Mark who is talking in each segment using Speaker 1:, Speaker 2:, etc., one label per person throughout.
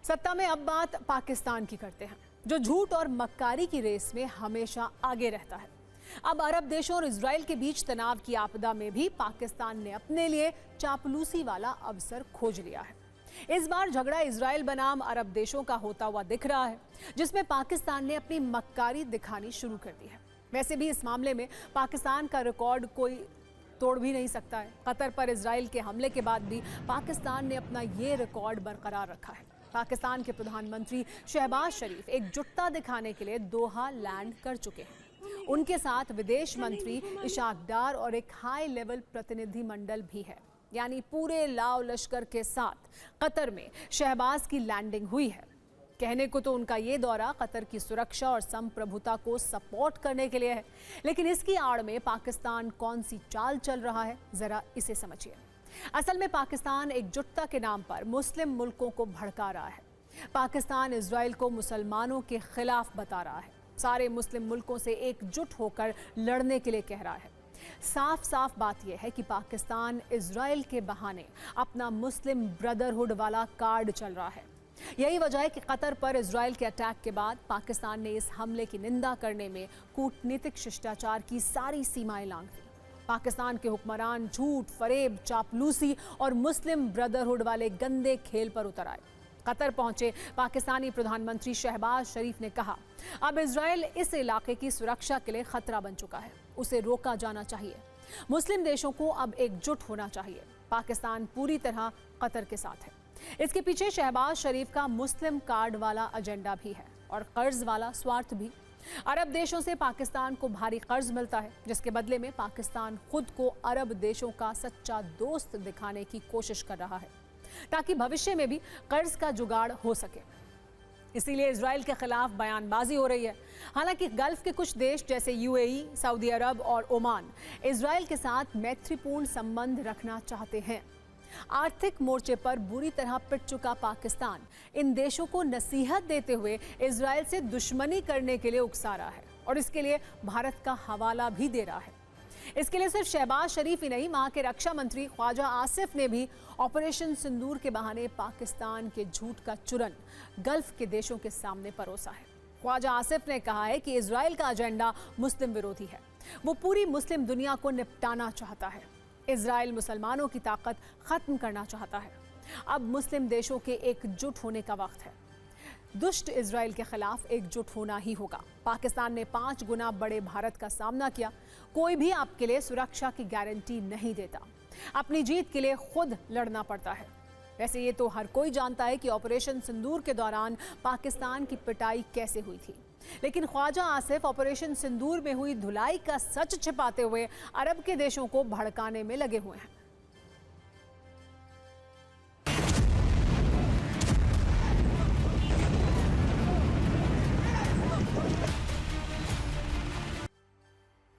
Speaker 1: सत्ता में अब बात पाकिस्तान की करते हैं, जो झूठ और मक्कारी की रेस में हमेशा आगे रहता है। अब अरब देशों और इजराइल के बीच तनाव की आपदा में भी पाकिस्तान ने अपने लिए चापलूसी वाला अवसर खोज लिया है। इस बार झगड़ा इजराइल बनाम अरब देशों का होता हुआ दिख रहा है, जिसमें पाकिस्तान ने अपनी मक्कारी दिखानी शुरू कर दी है। वैसे भी इस मामले में पाकिस्तान का रिकॉर्ड कोई तोड़ भी नहीं सकता है। कतर पर इजराइल के हमले के बाद भी पाकिस्तान ने अपना ये रिकॉर्ड बरकरार रखा है। पाकिस्तान के प्रधानमंत्री शहबाज शरीफ एकजुटता दिखाने के लिए दोहा लैंड कर चुके हैं। उनके साथ विदेश मंत्री इशाक डार और एक हाई लेवल प्रतिनिधि मंडल भी है, यानी पूरे लाव लश्कर के साथ कतर में शहबाज की लैंडिंग हुई है। कहने को तो उनका ये दौरा कतर की सुरक्षा और संप्रभुता को सपोर्ट करने के लिए है, लेकिन इसकी आड़ में पाकिस्तान कौन सी चाल चल रहा है, जरा इसे समझिए। असल में पाकिस्तान एकजुटता के नाम पर मुस्लिम मुल्कों को भड़का रहा है। पाकिस्तान इजराइल को मुसलमानों के खिलाफ बता रहा है, सारे मुस्लिम मुल्कों से एकजुट होकर लड़ने के लिए कह रहा है। साफ साफ बात यह है कि पाकिस्तान इजराइल के बहाने अपना मुस्लिम ब्रदरहुड वाला कार्ड चल रहा है। यही वजह है कि कतर पर इजराइल के अटैक के बाद पाकिस्तान ने इस हमले की निंदा करने में कूटनीतिक शिष्टाचार की सारी सीमाएं लांघ दी। पाकिस्तान के हुक्मरान झूठ, फरेब, चापलूसी और मुस्लिम ब्रदरहुड वाले गंदे खेल पर उतर आए। कतर पहुंचे पाकिस्तानी प्रधानमंत्री शहबाज शरीफ ने कहा, अब इजराइल इस इलाके की सुरक्षा के लिए खतरा बन चुका है, उसे रोका जाना चाहिए। मुस्लिम देशों को अब एकजुट होना चाहिए। पाकिस्तान पूरी तरह कतर के साथ है। इसके पीछे शहबाज शरीफ का मुस्लिम कार्ड वाला एजेंडा भी है और कर्ज वाला स्वार्थ भी। अरब देशों से पाकिस्तान को भारी कर्ज मिलता है, जिसके बदले में पाकिस्तान खुद को अरब देशों का सच्चा दोस्त दिखाने की कोशिश कर रहा है, ताकि भविष्य में भी कर्ज का जुगाड़ हो सके। इसीलिए इजराइल के खिलाफ बयानबाजी हो रही है। हालांकि गल्फ के कुछ देश जैसे यूएई, सऊदी अरब और ओमान इजराइल के साथ मैत्रीपूर्ण संबंध रखना चाहते हैं। आर्थिक मोर्चे पर बुरी तरह पिट चुका पाकिस्तान इन देशों को नसीहत देते हुए इजराइल से दुश्मनी करने के लिए उकसा रहा है और इसके लिए भारत का हवाला भी दे रहा है। इसके लिए सिर्फ शहबाज शरीफ ही नहीं, वहां के रक्षा मंत्री ख्वाजा आसिफ ने भी ऑपरेशन सिंदूर के बहाने पाकिस्तान के झूठ का चूरन गल्फ के देशों के सामने परोसा है। ख्वाजा आसिफ ने कहा है कि इजराइल का एजेंडा मुस्लिम विरोधी है, वो पूरी मुस्लिम दुनिया को निपटाना चाहता है। इजराइल मुसलमानों की ताकत खत्म करना चाहता है। अब मुस्लिम देशों के एकजुट होने का वक्त है। दुष्ट इजराइल के खिलाफ एकजुट होना ही होगा। पाकिस्तान ने 5 गुना बड़े भारत का सामना किया। कोई भी आपके लिए सुरक्षा की गारंटी नहीं देता। अपनी जीत के लिए खुद लड़ना पड़ता है। वैसे ये तो हर कोई जानता है कि ऑपरेशन सिंदूर के दौरान पाकिस्तान की पिटाई कैसे हुई थी, लेकिन ख्वाजा आसिफ ऑपरेशन सिंदूर में हुई धुलाई का सच छिपाते हुए अरब के देशों को भड़काने में लगे हुए हैं।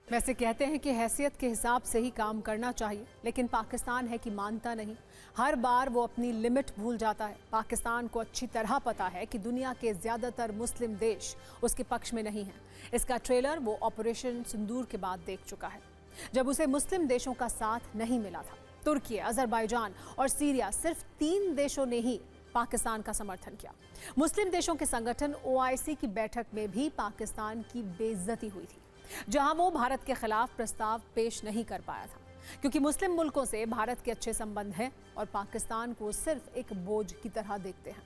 Speaker 1: वैसे कहते हैं कि हैसियत के हिसाब से ही काम करना चाहिए, लेकिन पाकिस्तान है कि मानता नहीं। हर बार वो अपनी लिमिट भूल जाता है। पाकिस्तान को अच्छी तरह पता है कि दुनिया के ज़्यादातर मुस्लिम देश उसके पक्ष में नहीं हैं। इसका ट्रेलर वो ऑपरेशन सिंदूर के बाद देख चुका है, जब उसे मुस्लिम देशों का साथ नहीं मिला था। तुर्की, अजरबैजान और सीरिया, सिर्फ 3 देशों ने ही पाकिस्तान का समर्थन किया। मुस्लिम देशों के संगठन OIC की बैठक में भी पाकिस्तान की बेइज्जती हुई थी, जहां वो भारत के खिलाफ प्रस्ताव पेश नहीं कर पाया था, क्योंकि मुस्लिम मुल्कों से भारत के अच्छे संबंध हैं और पाकिस्तान को सिर्फ एक बोझ की तरह देखते हैं।